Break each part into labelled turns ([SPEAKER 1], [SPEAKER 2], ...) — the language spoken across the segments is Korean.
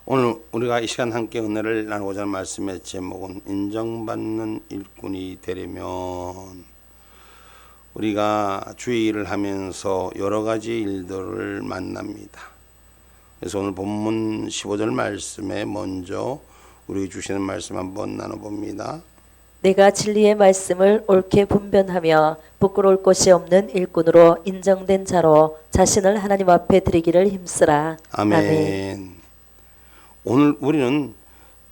[SPEAKER 1] 오늘 우리가 이 시간 함께 은혜를 나누고자 하는 말씀의 제목은 인정받는 일꾼이 되려면, 우리가 주의 일을 하면서 여러 가지 일들을 만납니다. 그래서 오늘 본문 15절 말씀에 먼저 우리 주시는 말씀 한번 나눠봅니다.
[SPEAKER 2] 내가 진리의 말씀을 옳게 분별하며 부끄러울 것이 없는 일꾼으로 인정된 자로 자신을 하나님 앞에 드리기를 힘쓰라.
[SPEAKER 1] 아멘. 오늘 우리는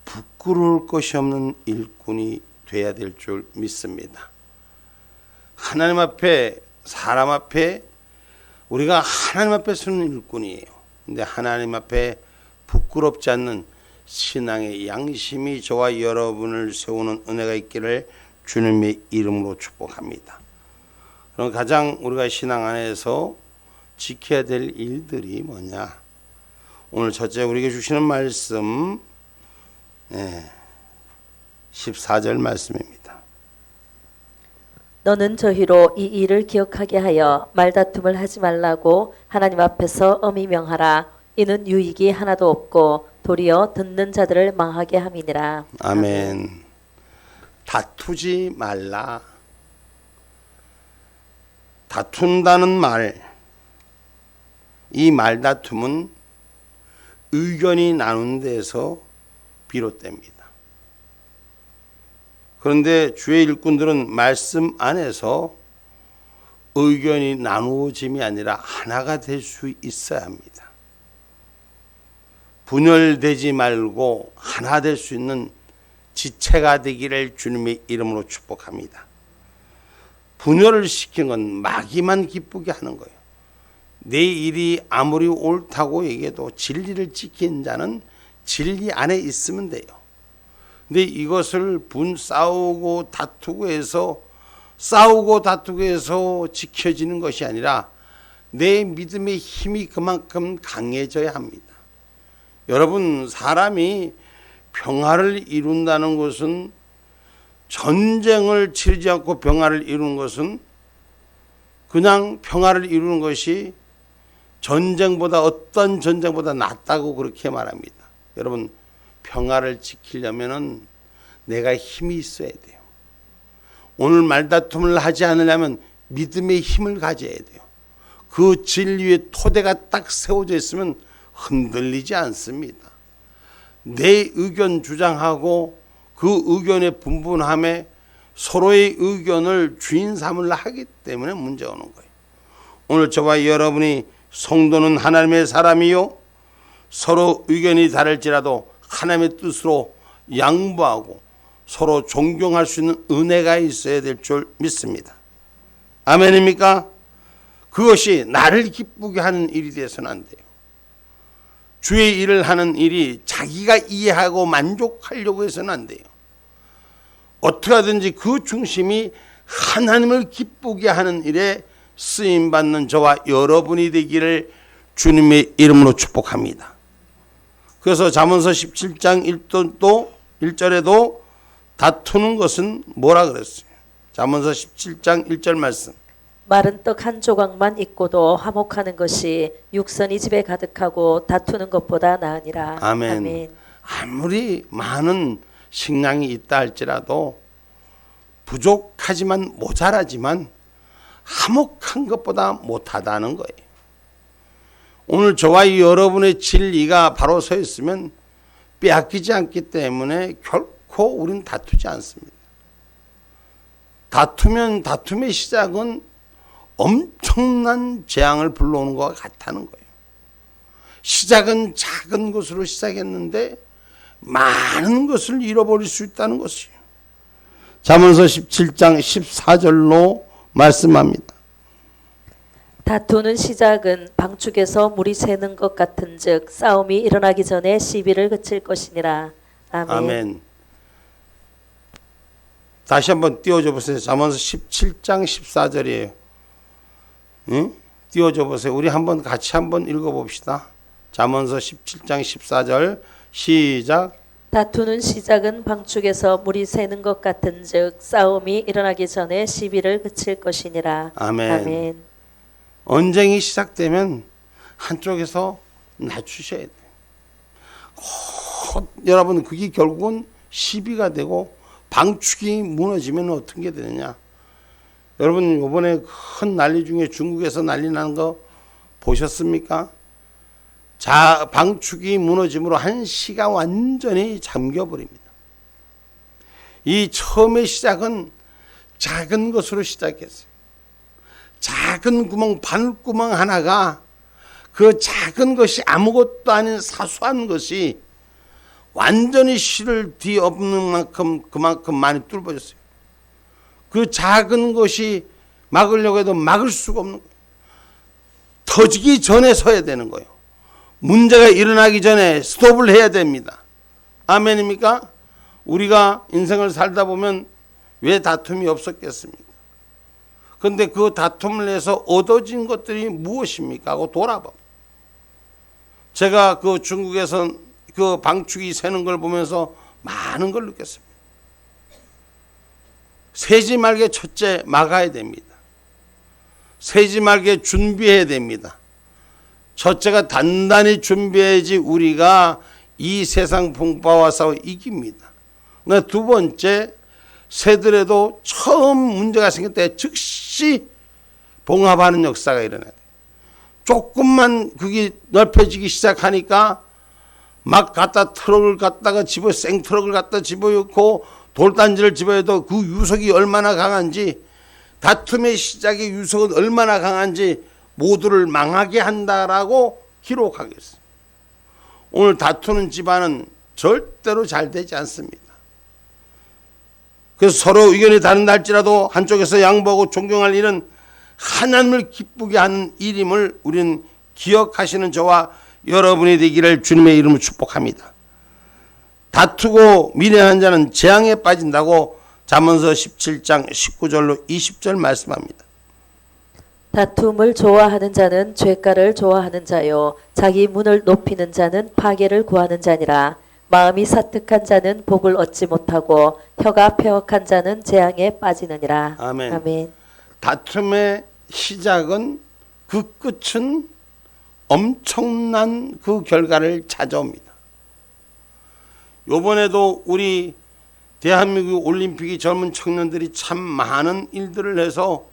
[SPEAKER 1] 부끄러울 것이 없는 일꾼이 돼야 될 줄 믿습니다. 하나님 앞에, 사람 앞에, 우리가 하나님 앞에 서는 일꾼이에요. 근데 하나님 앞에 부끄럽지 않는 신앙의 양심이 저와 여러분을 세우는 은혜가 있기를 주님의 이름으로 축복합니다. 그럼 가장 우리가 신앙 안에서 지켜야 될 일들이 뭐냐? 오늘 첫째 우리에게 주시는 말씀 14절 말씀입니다.
[SPEAKER 2] 너는 저희로 이 일을 기억하게 하여 말다툼을 하지 말라고 하나님 앞에서 엄히 명하라. 이는 유익이 하나도 없고 도리어 듣는 자들을 망하게 함이니라.
[SPEAKER 1] 아멘. 다투지 말라. 다툰다는 말, 이 말다툼은 의견이 나눈 데서 비롯됩니다. 그런데 주의 일꾼들은 말씀 안에서 의견이 나누어짐이 아니라 하나가 될 수 있어야 합니다. 분열되지 말고 하나 될 수 있는 지체가 되기를 주님의 이름으로 축복합니다. 분열을 시킨 건 마귀만 기쁘게 하는 거예요. 내 일이 아무리 옳다고 얘기해도 진리를 지킨 자는 진리 안에 있으면 돼요. 근데 이것을 싸우고 다투고 해서 지켜지는 것이 아니라 내 믿음의 힘이 그만큼 강해져야 합니다. 여러분, 사람이 평화를 이룬다는 것은, 전쟁을 치르지 않고 평화를 이루는 것은, 그냥 평화를 이루는 것이 어떤 전쟁보다 낫다고 그렇게 말합니다. 여러분, 평화를 지키려면 내가 힘이 있어야 돼요. 오늘 말다툼을 하지 않으려면 믿음의 힘을 가져야 돼요. 그 진리의 토대가 딱 세워져 있으면 흔들리지 않습니다. 내 의견 주장하고 그 의견의 분분함에 서로의 의견을 주인 삼으려 하기 때문에 문제가 오는 거예요. 오늘 저와 여러분이, 성도는 하나님의 사람이요, 서로 의견이 다를지라도 하나님의 뜻으로 양보하고 서로 존경할 수 있는 은혜가 있어야 될 줄 믿습니다. 아멘입니까? 그것이 나를 기쁘게 하는 일이 되어서는 안 돼요. 주의 일을 하는 일이 자기가 이해하고 만족하려고 해서는 안 돼요. 어떻게 하든지 그 중심이 하나님을 기쁘게 하는 일에 쓰임받는 저와 여러분이 되기를 주님의 이름으로 축복합니다. 그래서 잠언서 17장 1절에도 다투는 것은 뭐라 그랬어요? 잠언서 17장 1절 말씀.
[SPEAKER 2] 마른 떡 한 조각만 있고도 화목하는 것이 육선이 집에 가득하고 다투는 것보다 나으니라.
[SPEAKER 1] 아멘.
[SPEAKER 2] 아멘.
[SPEAKER 1] 아무리 많은 식량이 있다 할지라도, 부족하지만 모자라지만 화목한 것보다 못하다는 거예요. 오늘 저와 여러분의 진리가 바로 서 있으면 빼앗기지 않기 때문에 결코 우리는 다투지 않습니다. 다툼의 시작은 엄청난 재앙을 불러오는 것과 같다는 거예요. 시작은 작은 것으로 시작했는데 많은 것을 잃어버릴 수 있다는 것이에요. 잠언서 17장 14절로 말씀합니다.
[SPEAKER 2] 다투는 시작은 방축에서 물이 새는 것 같은즉 싸움이 일어나기 전에 시비를 그칠 것이니라. 아멘.
[SPEAKER 1] 아멘. 다시 한번 띄워줘 보세요. 잠언서 17장 14절이에요. 응? 띄워줘 보세요. 우리 한번 같이 한번 읽어봅시다. 잠언서 17장 14절 시작.
[SPEAKER 2] 다투는 시작은 방축에서 물이 새는 것 같은즉 싸움이 일어나기 전에 시비를 그칠 것이니라.
[SPEAKER 1] 아멘.
[SPEAKER 2] 아멘.
[SPEAKER 1] 언쟁이 시작되면 한쪽에서 낮추셔야 돼요. 여러분 그게 결국은 시비가 되고 방축이 무너지면 어떻게 되느냐. 여러분 이번에 큰 난리 중에 중국에서 난리 나는 거 보셨습니까? 방축이 무너짐으로 한 시가 완전히 잠겨버립니다. 이 처음의 시작은 작은 것으로 시작했어요. 작은 구멍, 바늘구멍 하나가 그 작은 것이 아무것도 아닌 사소한 것이 완전히 시를 뒤엎는 만큼 그만큼 많이 뚫어졌어요. 그 작은 것이 막으려고 해도 막을 수가 없는 거예요. 터지기 전에 서야 되는 거예요. 문제가 일어나기 전에 스톱을 해야 됩니다. 아멘입니까? 우리가 인생을 살다 보면 왜 다툼이 없었겠습니까? 그런데 그 다툼을 해서 얻어진 것들이 무엇입니까? 하고 돌아봐. 제가 그 중국에서 그 방축이 새는 걸 보면서 많은 걸 느꼈습니다. 새지 말게 첫째 막아야 됩니다. 새지 말게 준비해야 됩니다. 첫째가 단단히 준비해야지 우리가 이 세상 풍파와 싸워 이깁니다. 두 번째, 새들에도 처음 문제가 생길 때 즉시 봉합하는 역사가 일어나야 돼요. 조금만 그게 넓혀지기 시작하니까 막 트럭을 갖다가 생트럭을 갖다 집어넣고 돌단지를 집어넣어도 그 유속이 얼마나 강한지, 다툼의 시작의 유속은 얼마나 강한지 모두를 망하게 한다라고 기록하겠어요. 오늘 다투는 집안은 절대로 잘 되지 않습니다. 그래서 서로 의견이 다른다 할지라도 한쪽에서 양보하고 존경할 일은 하나님을 기쁘게 하는 일임을 우리는 기억하시는 저와 여러분이 되기를 주님의 이름으로 축복합니다. 다투고 미련한 자는 재앙에 빠진다고 잠언서 17장 19절로 20절 말씀합니다.
[SPEAKER 2] 다툼을 좋아하는 자는 죄가를 좋아하는 자요 자기 문을 높이는 자는 파괴를 구하는 자니라. 마음이 사특한 자는 복을 얻지 못하고 혀가 패역한 자는 재앙에 빠지느니라.
[SPEAKER 1] 아멘.
[SPEAKER 2] 아멘.
[SPEAKER 1] 다툼의 시작은 그 끝은 엄청난 그 결과를 찾아옵니다. 요번에도 우리 대한민국 올림픽이 젊은 청년들이 참 많은 일들을 해서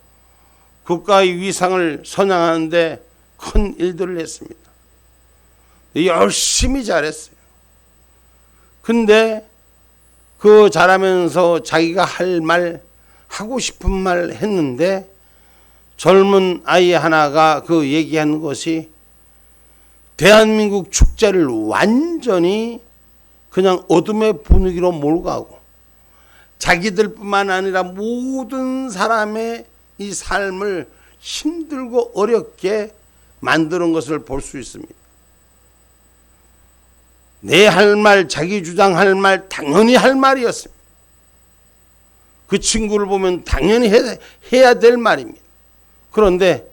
[SPEAKER 1] 국가의 위상을 선양하는데 큰 일들을 했습니다. 열심히 잘했어요. 근데 그 잘하면서 자기가 할 말, 하고 싶은 말 했는데 젊은 아이 하나가 그 얘기한 것이 대한민국 축제를 완전히 그냥 어둠의 분위기로 몰고 가고 자기들뿐만 아니라 모든 사람의 이 삶을 힘들고 어렵게 만드는 것을 볼 수 있습니다. 내 할 말, 자기 주장할 말 당연히 할 말이었습니다. 그 친구를 보면 당연히 해야 될 말입니다. 그런데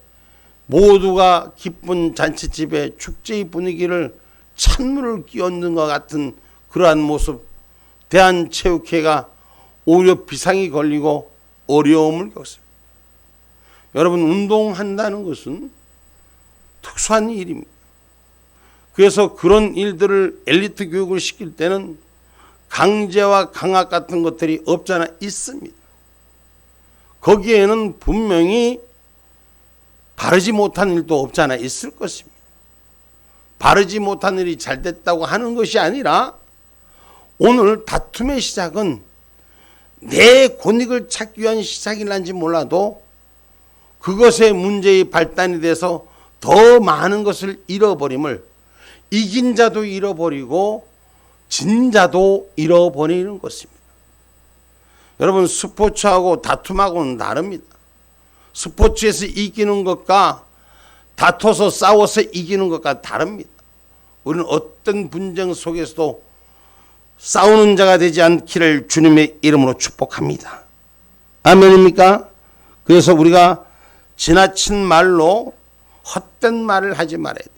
[SPEAKER 1] 모두가 기쁜 잔치집에 축제의 분위기를 찬물을 끼얹는 것 같은 그러한 모습, 대한체육회가 오히려 비상이 걸리고 어려움을 겪습니다. 여러분, 운동한다는 것은 특수한 일입니다. 그래서 그런 일들을 엘리트 교육을 시킬 때는 강제와 강압 같은 것들이 없잖아 있습니다. 거기에는 분명히 바르지 못한 일도 없잖아 있을 것입니다. 바르지 못한 일이 잘 됐다고 하는 것이 아니라 오늘 다툼의 시작은 내 권익을 찾기 위한 시작이란지 몰라도 그것의 문제의 발단이 돼서 더 많은 것을 잃어버림을 이긴 자도 잃어버리고 진 자도 잃어버리는 것입니다. 여러분, 스포츠하고 다툼하고는 다릅니다. 스포츠에서 이기는 것과 다퉈서 싸워서 이기는 것과 다릅니다. 우리는 어떤 분쟁 속에서도 싸우는 자가 되지 않기를 주님의 이름으로 축복합니다. 아멘입니까? 그래서 우리가 지나친 말로 헛된 말을 하지 말아야 돼요.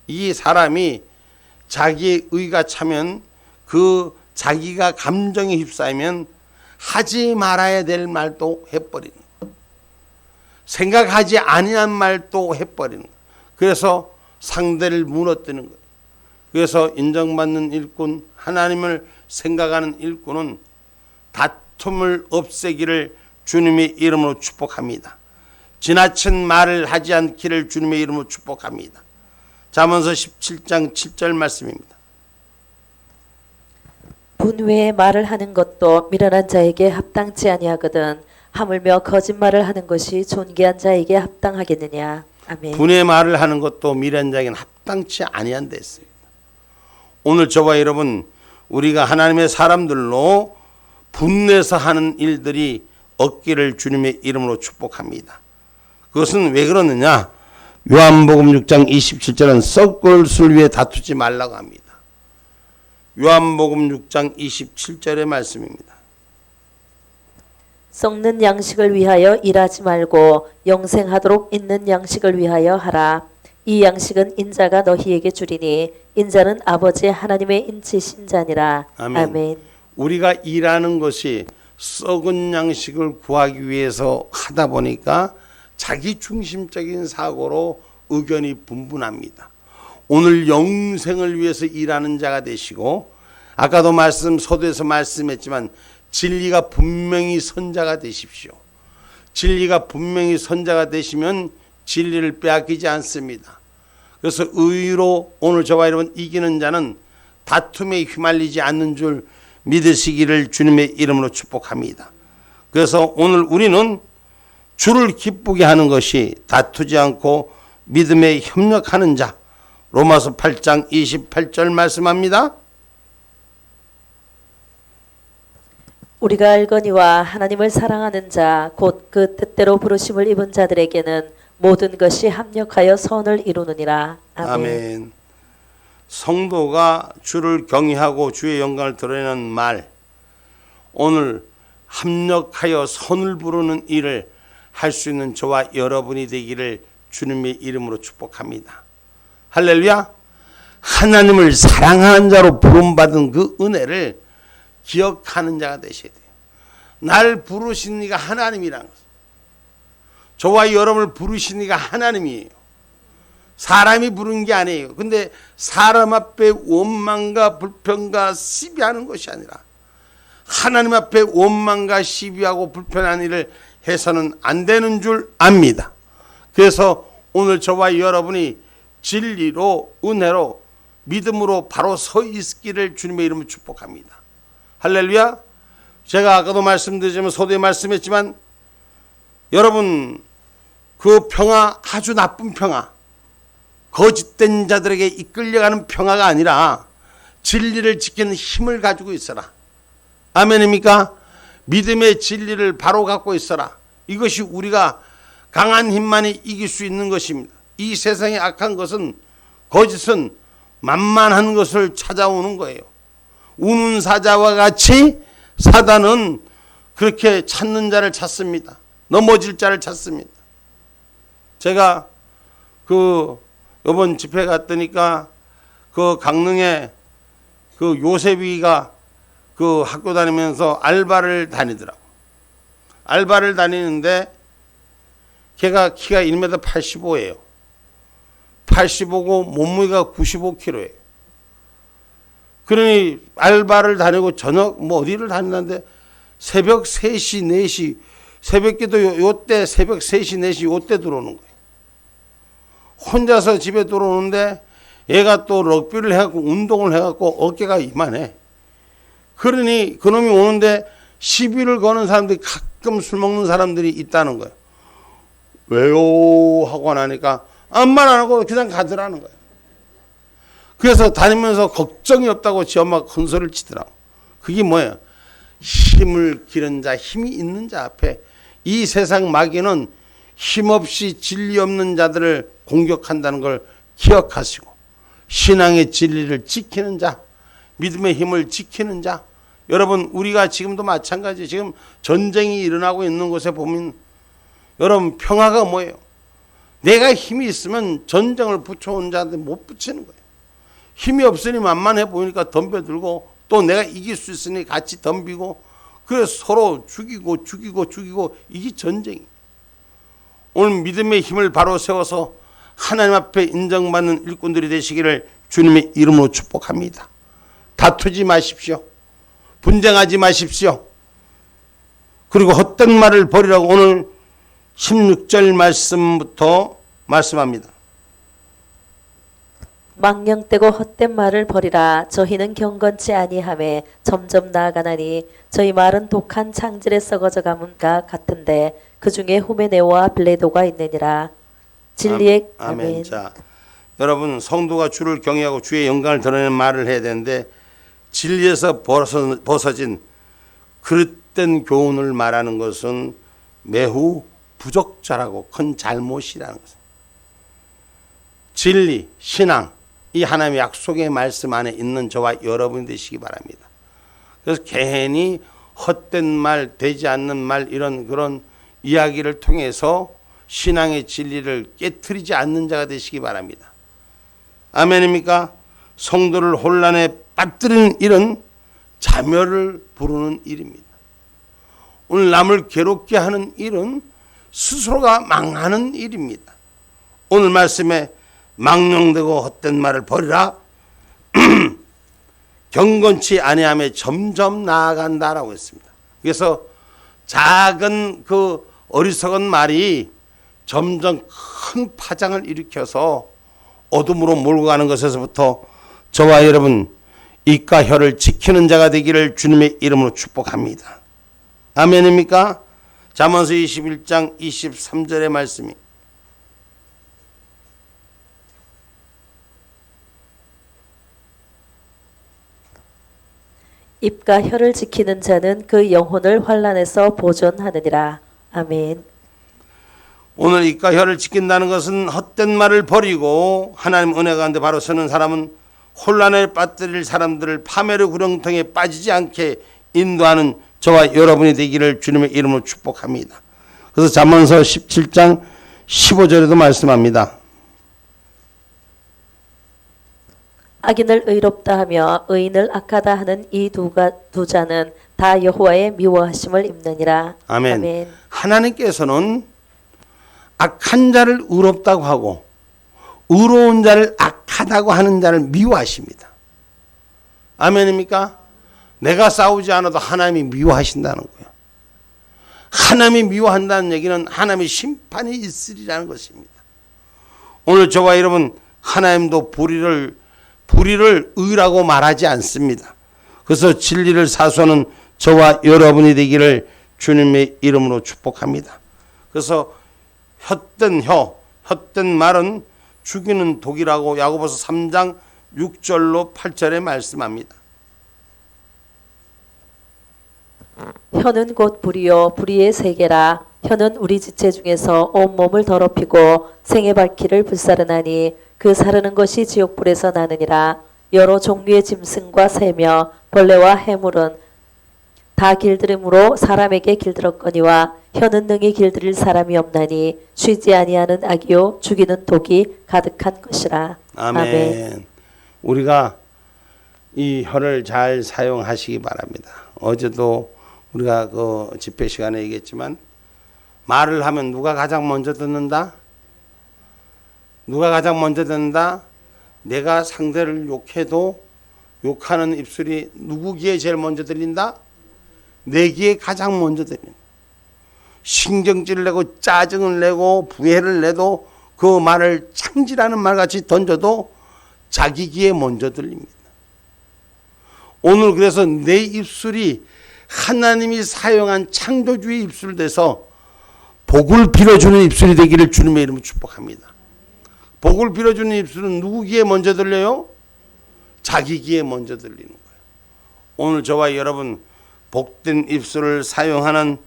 [SPEAKER 1] 이 사람이 자기의 의가 차면 그 자기가 감정에 휩싸이면 하지 말아야 될 말도 해버리는 거예요. 생각하지 아니한 말도 해버리는 거예요. 그래서 상대를 무너뜨리는 거예요. 그래서 인정받는 일꾼, 하나님을 생각하는 일꾼은 다툼을 없애기를 주님의 이름으로 축복합니다. 지나친 말을 하지 않기를 주님의 이름으로 축복합니다. 잠언서 17장 7절 말씀입니다.
[SPEAKER 2] 분외의 말을 하는 것도 미련한 자에게 합당치 아니하거든 하물며 거짓말을 하는 것이 존귀한 자에게 합당하겠느냐. 아멘.
[SPEAKER 1] 분의 말을 하는 것도 미련한 자에게는 합당치 아니한다 했습니다. 오늘 저와 여러분, 우리가 하나님의 사람들로 분내서 하는 일들이 없기를 주님의 이름으로 축복합니다. 그것은 왜 그러느냐? 요한복음 6장 27절은 썩을 술 위에 다투지 말라고 합니다. 요한복음 6장 27절의 말씀입니다.
[SPEAKER 2] 썩는 양식을 위하여 일하지 말고 영생하도록 있는 양식을 위하여 하라. 이 양식은 인자가 너희에게 주리니 인자는 아버지 하나님의 인치신 자니라.
[SPEAKER 1] 아멘.
[SPEAKER 2] 아멘.
[SPEAKER 1] 우리가 일하는 것이 썩은 양식을 구하기 위해서 하다 보니까 자기 중심적인 사고로 의견이 분분합니다. 오늘 영생을 위해서 일하는 자가 되시고, 아까도 서두에서 말씀했지만 진리가 분명히 선자가 되십시오. 진리가 분명히 선자가 되시면 진리를 빼앗기지 않습니다. 그래서 의로 오늘 저와 여러분 이기는 자는 다툼에 휘말리지 않는 줄 믿으시기를 주님의 이름으로 축복합니다. 그래서 오늘 우리는 주를 기쁘게 하는 것이 다투지 않고 믿음에 협력하는 자, 로마서 8장 28절 말씀합니다.
[SPEAKER 2] 우리가 알거니와 하나님을 사랑하는 자 곧 그 뜻대로 부르심을 입은 자들에게는 모든 것이 합력하여 선을 이루느니라. 아멘.
[SPEAKER 1] 아멘. 성도가 주를 경외하고 주의 영광을 드러내는 말, 오늘 합력하여 선을 부르는 일을 할 수 있는 저와 여러분이 되기를 주님의 이름으로 축복합니다. 할렐루야. 하나님을 사랑하는 자로 부름받은 그 은혜를 기억하는 자가 되셔야 돼요. 날 부르신 이가 하나님이라는 것. 저와 여러분을 부르신 이가 하나님이에요. 사람이 부른 게 아니에요. 근데 사람 앞에 원망과 불평과 시비하는 것이 아니라 하나님 앞에 원망과 시비하고 불편한 일을 해서는 안 되는 줄 압니다. 그래서 오늘 저와 여러분이 진리로, 은혜로, 믿음으로 바로 서 있기를 주님의 이름으로 축복합니다. 할렐루야. 제가 아까도 말씀드렸지만 서두에 말씀했지만 여러분, 그 평화, 아주 나쁜 평화, 거짓된 자들에게 이끌려가는 평화가 아니라 진리를 지키는 힘을 가지고 있어라. 아멘입니까? 믿음의 진리를 바로 갖고 있어라. 이것이 우리가 강한 힘만이 이길 수 있는 것입니다. 이 세상의 악한 것은, 거짓은 만만한 것을 찾아오는 거예요. 우는 사자와 같이 사단은 그렇게 찾는 자를 찾습니다. 넘어질 자를 찾습니다. 제가 이번 집회 갔더니까 그 강릉에 그 요셉이가 그 학교 다니면서 알바를 다니더라고. 알바를 다니는데 걔가 키가 1m 85예요. 85고 몸무게가 95kg예요. 그러니 알바를 다니고 저녁 어디를 다니는데 새벽 3시, 4시, 새벽기도 요때 새벽 3시, 4시 요때 들어오는 거예요. 혼자서 집에 들어오는데 얘가 또 럭비를 해갖고 운동을 해갖고 어깨가 이만해. 그러니 그놈이 오는데 시비를 거는 사람들이 가끔 술 먹는 사람들이 있다는 거예요. 왜요? 하고 나니까 아무 말 안 하고 그냥 가더라는 거예요. 그래서 다니면서 걱정이 없다고 지 엄마가 큰 소리를 치더라고. 그게 뭐예요? 힘을 기른 자, 힘이 있는 자 앞에 이 세상 마귀는 힘없이 진리 없는 자들을 공격한다는 걸 기억하시고 신앙의 진리를 지키는 자, 믿음의 힘을 지키는 자. 여러분, 우리가 지금도 마찬가지. 지금 전쟁이 일어나고 있는 곳에 보면 여러분, 평화가 뭐예요? 내가 힘이 있으면 전쟁을 붙여온 자한테 못 붙이는 거예요. 힘이 없으니 만만해 보이니까 덤벼들고 또 내가 이길 수 있으니 같이 덤비고, 그래서 서로 죽이고 이게 전쟁이에요. 오늘 믿음의 힘을 바로 세워서 하나님 앞에 인정받는 일꾼들이 되시기를 주님의 이름으로 축복합니다. 다투지 마십시오. 분쟁하지 마십시오. 그리고 헛된 말을 버리라고 오늘 16절 말씀부터 말씀합니다.
[SPEAKER 2] 망령되고 헛된 말을 버리라. 저희는 경건치 아니하매 점점 나아가나니 저희 말은 독한 창질에 썩어져 감은가 같은데 그 중에 후메네오와 빌레도가 있느니라. 진리의
[SPEAKER 1] 아멘. 자, 여러분 성도가 주를 경외하고 주의 영광을 드러내는 말을 해야 되는데 진리에서 벗어진 그릇된 교훈을 말하는 것은 매우 부적절하고 큰 잘못이라는 것입니다. 진리, 신앙, 이 하나님의 약속의 말씀 안에 있는 저와 여러분이 되시기 바랍니다. 그래서 괜히 헛된 말, 되지 않는 말 이런 그런 이야기를 통해서 신앙의 진리를 깨트리지 않는 자가 되시기 바랍니다. 아멘입니까? 성도를 혼란에 빠뜨리는 일은 자멸을 부르는 일입니다. 오늘 남을 괴롭게 하는 일은 스스로가 망하는 일입니다. 오늘 말씀에 망령되고 헛된 말을 버리라. 경건치 아니하며 점점 나아간다라고 했습니다. 그래서 작은 그 어리석은 말이 점점 큰 파장을 일으켜서 어둠으로 몰고 가는 것에서부터 저와 여러분 입과 혀를 지키는 자가 되기를 주님의 이름으로 축복합니다. 아멘입니까? 잠언서 21장 23절의 말씀이
[SPEAKER 2] 입과 혀를 지키는 자는 그 영혼을 환난에서 보존하느니라. 아멘.
[SPEAKER 1] 오늘 입과 혀를 지킨다는 것은 헛된 말을 버리고 하나님 은혜 가운데 바로 서는 사람은 혼란에 빠뜨릴 사람들을 파멸의 구렁텅이에 빠지지 않게 인도하는 저와 여러분이 되기를 주님의 이름으로 축복합니다. 그래서 잠언서 17장 15절에도 말씀합니다.
[SPEAKER 2] 악인을 의롭다 하며 의인을 악하다 하는 이 두 자는 다 여호와의 미워하심을 입느니라.
[SPEAKER 1] 아멘.
[SPEAKER 2] 아멘.
[SPEAKER 1] 하나님께서는 악한 자를 의롭다고 하고 의로운 자를 악하다고 하는 자를 미워하십니다. 아멘입니까? 내가 싸우지 않아도 하나님이 미워하신다는 거예요. 하나님이 미워한다는 얘기는 하나님의 심판이 있으리라는 것입니다. 오늘 저와 여러분 하나님도 불의를 의라고 말하지 않습니다. 그래서 진리를 사수하는 저와 여러분이 되기를 주님의 이름으로 축복합니다. 그래서 헛된 혀, 헛된 말은 죽이는 독이라고 야고보서 3장 6절로 8절에 말씀합니다.
[SPEAKER 2] 혀는 곧 불이요 불의의 세계라. 혀는 우리 지체 중에서 온 몸을 더럽히고 생의 밝기를 불사르나니 그 사르는 것이 지옥불에서 나느니라. 여러 종류의 짐승과 새며 벌레와 해물은 다 길들임으로 사람에게 길들었거니와 혀는 능히 길들일 사람이 없나니 쉬지 아니하는 악이요 죽이는 독이 가득한 것이라.
[SPEAKER 1] 아멘.
[SPEAKER 2] 아멘.
[SPEAKER 1] 우리가 이 혀를 잘 사용하시기 바랍니다. 어제도 우리가 그 집회 시간에 얘기했지만 말을 하면 누가 가장 먼저 듣는다? 누가 가장 먼저 듣는다? 내가 상대를 욕해도 욕하는 입술이 누구 귀에 제일 먼저 들린다? 내 귀에 가장 먼저 들린다. 신경질을 내고 짜증을 내고 부해를 내도 그 말을 창질하는 말같이 던져도 자기 귀에 먼저 들립니다. 오늘 그래서 내 입술이 하나님이 사용한 창조주의 입술 돼서 복을 빌어주는 입술이 되기를 주님의 이름으로 축복합니다. 복을 빌어주는 입술은 누구 귀에 먼저 들려요? 자기 귀에 먼저 들리는 거예요. 오늘 저와 여러분 복된 입술을 사용하는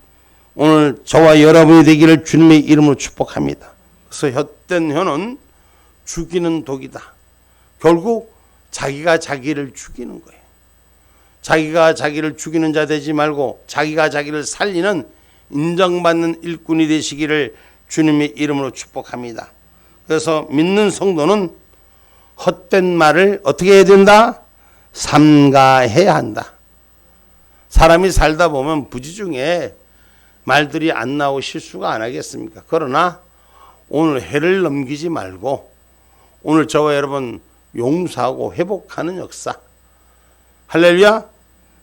[SPEAKER 1] 오늘 저와 여러분이 되기를 주님의 이름으로 축복합니다. 그래서 헛된 혀는 죽이는 독이다. 결국 자기가 자기를 죽이는 거예요. 자기가 자기를 죽이는 자 되지 말고 자기가 자기를 살리는 인정받는 일꾼이 되시기를 주님의 이름으로 축복합니다. 그래서 믿는 성도는 헛된 말을 어떻게 해야 된다? 삼가해야 한다. 사람이 살다 보면 부지 중에 말들이 안 나오고 실수가 안 하겠습니까? 그러나 오늘 해를 넘기지 말고 오늘 저와 여러분 용서하고 회복하는 역사. 할렐루야.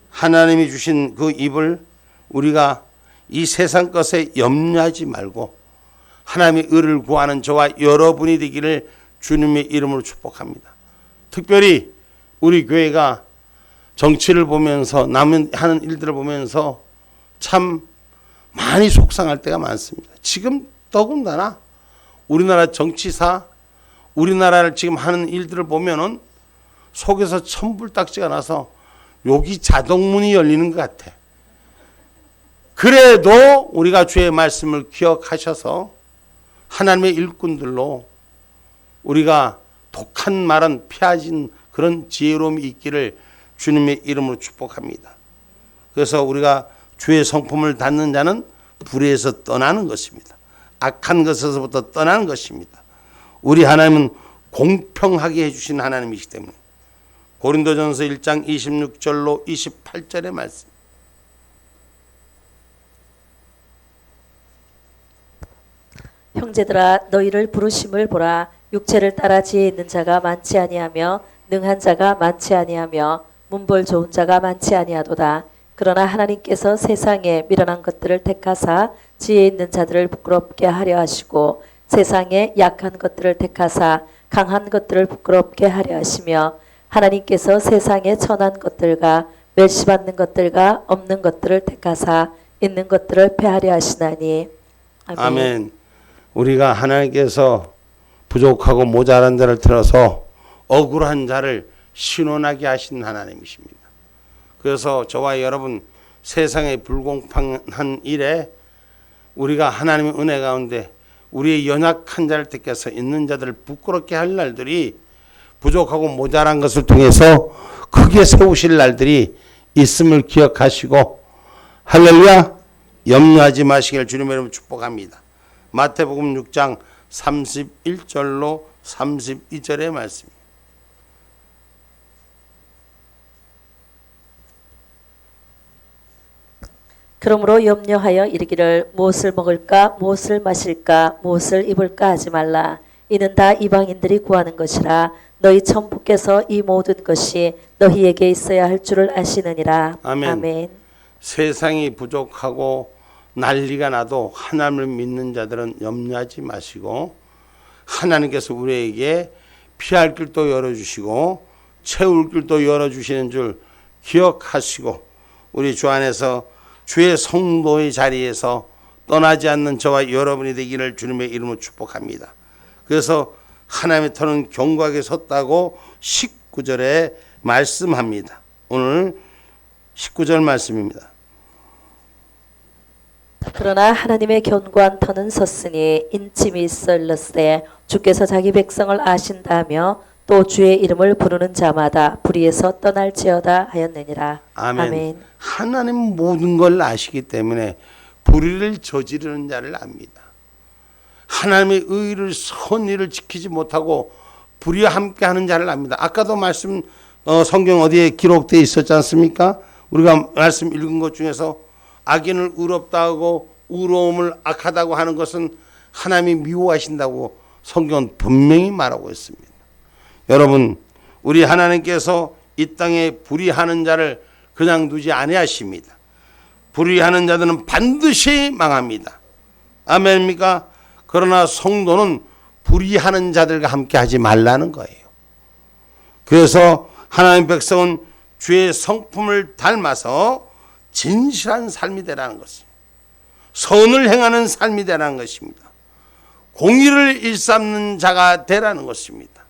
[SPEAKER 1] 하나님이 주신 그 입을 우리가 이 세상 것에 염려하지 말고 하나님의 의를 구하는 저와 여러분이 되기를 주님의 이름으로 축복합니다. 특별히 우리 교회가 정치를 보면서 남은 하는 일들을 보면서 참 많이 속상할 때가 많습니다. 지금 더군다나 우리나라 정치사, 우리나라를 지금 하는 일들을 보면은 속에서 천불딱지가 나서 욕이 자동문이 열리는 것 같아. 그래도 우리가 주의 말씀을 기억하셔서 하나님의 일꾼들로 우리가 독한 말은 피하진 그런 지혜로움이 있기를 주님의 이름으로 축복합니다. 그래서 우리가 주의 성품을 닫는 자는 불의에서 떠나는 것입니다. 악한 것에서부터 떠나는 것입니다. 우리 하나님은 공평하게 해주신 하나님이시기 때문에 고린도전서 1장 26절로 28절의 말씀.
[SPEAKER 2] 형제들아 너희를 부르심을 보라. 육체를 따라 지혜 있는 자가 많지 아니하며 능한 자가 많지 아니하며 문벌 좋은 자가 많지 아니하도다. 그러나 하나님께서 세상에 미련한 것들을 택하사 지혜 있는 자들을 부끄럽게 하려 하시고 세상에 약한 것들을 택하사 강한 것들을 부끄럽게 하려 하시며 하나님께서 세상에 천한 것들과 멸시받는 것들과 없는 것들을 택하사 있는 것들을 패하려 하시나니. 아멘.
[SPEAKER 1] 아멘. 우리가 하나님께서 부족하고 모자란 자를 들어서 억울한 자를 신원하게 하신 하나님이십니다. 그래서 저와 여러분 세상의 불공평한 일에 우리가 하나님의 은혜 가운데 우리의 연약한 자를 택해서 있는 자들을 부끄럽게 할 날들이 부족하고 모자란 것을 통해서 크게 세우실 날들이 있음을 기억하시고 할렐루야 염려하지 마시길 주님의 이름으로 축복합니다. 마태복음 6장 31절로 32절의 말씀입니다.
[SPEAKER 2] 그러므로 염려하여 이르기를 무엇을 먹을까 무엇을 마실까 무엇을 입을까 하지 말라. 이는 다 이방인들이 구하는 것이라. 너희 천부께서 이 모든 것이 너희에게 있어야 할 줄을 아시느니라.
[SPEAKER 1] 아멘.
[SPEAKER 2] 아멘.
[SPEAKER 1] 세상이 부족하고 난리가 나도 하나님을 믿는 자들은 염려하지 마시고 하나님께서 우리에게 피할 길도 열어주시고 채울 길도 열어주시는 줄 기억하시고 우리 주 안에서 주의 성도의 자리에서 떠나지 않는 저와 여러분이 되기를 주님의 이름으로 축복합니다. 그래서 하나님의 터는 견고하게 섰다고 19절에 말씀합니다. 오늘 19절 말씀입니다.
[SPEAKER 2] 그러나 하나님의 견고한 터는 섰으니 인침이 있어 일렀으되 주께서 자기 백성을 아신다며 또 주의 이름을 부르는 자마다 불의에서 떠날지어다 하였느니라.
[SPEAKER 1] 아멘.
[SPEAKER 2] 아멘.
[SPEAKER 1] 하나님 모든 걸 아시기 때문에 불의를 저지르는 자를 압니다. 하나님의 의를 선의를 지키지 못하고 불의와 함께하는 자를 압니다. 아까도 말씀 성경 어디에 기록되어 있었지 않습니까? 우리가 말씀 읽은 것 중에서 악인을 의롭다 하고 의로움을 악하다고 하는 것은 하나님이 미워하신다고 성경은 분명히 말하고 있습니다. 여러분 우리 하나님께서 이 땅에 불의하는 자를 그냥 두지 아니하십니다. 불의하는 자들은 반드시 망합니다. 아멘입니까? 그러나 성도는 불의하는 자들과 함께 하지 말라는 거예요. 그래서 하나님의 백성은 주의 성품을 닮아서 진실한 삶이 되라는 것입니다. 선을 행하는 삶이 되라는 것입니다. 공의를 일삼는 자가 되라는 것입니다.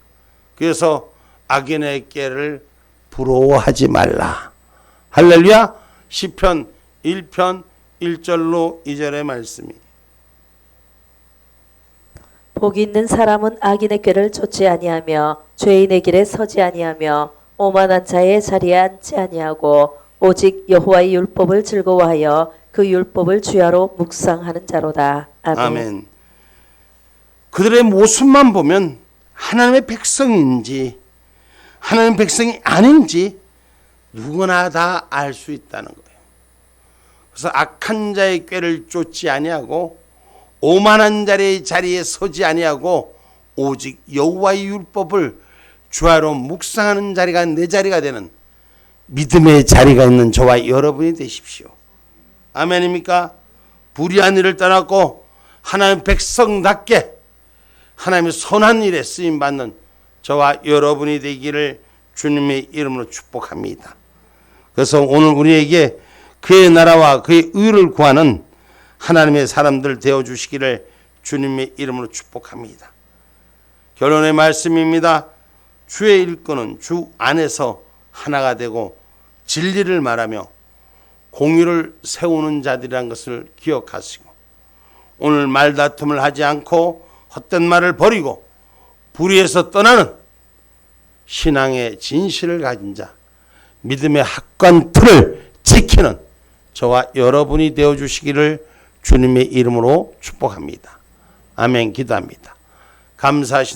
[SPEAKER 1] 그래서 악인의 꾀를 부러워하지 말라. 할렐루야. 시편 1편 1절로 2절의 말씀이
[SPEAKER 2] 복이 있는 사람은 악인의 꾀를 쫓지 아니하며 죄인의 길에 서지 아니하며 오만한 자의 자리에 앉지 아니하고 오직 여호와의 율법을 즐거워하여 그 율법을 주야로 묵상하는 자로다. 아멘.
[SPEAKER 1] 아멘. 그들의 모습만 보면 하나님의 백성인지 하나님의 백성이 아닌지 누구나 다 알 수 있다는 거예요. 그래서 악한 자의 꾀를 쫓지 아니하고 오만한 자의 자리에 서지 아니하고 오직 여호와의 율법을 주야로 묵상하는 자리가 내 자리가 되는 믿음의 자리가 있는 저와 여러분이 되십시오. 아멘입니까? 불의한 일을 떠났고 하나님의 백성답게 하나님의 선한 일에 쓰임받는 저와 여러분이 되기를 주님의 이름으로 축복합니다. 그래서 오늘 우리에게 그의 나라와 그의 의를 구하는 하나님의 사람들 되어주시기를 주님의 이름으로 축복합니다. 결론의 말씀입니다. 주의 일꾼은 주 안에서 하나가 되고 진리를 말하며 공의를 세우는 자들이라는 것을 기억하시고 오늘 말다툼을 하지 않고 헛된 말을 버리고 불의에서 떠나는 신앙의 진실을 가진 자, 믿음의 확고한 틀을 지키는 저와 여러분이 되어주시기를 주님의 이름으로 축복합니다. 아멘. 기도합니다. 감사하신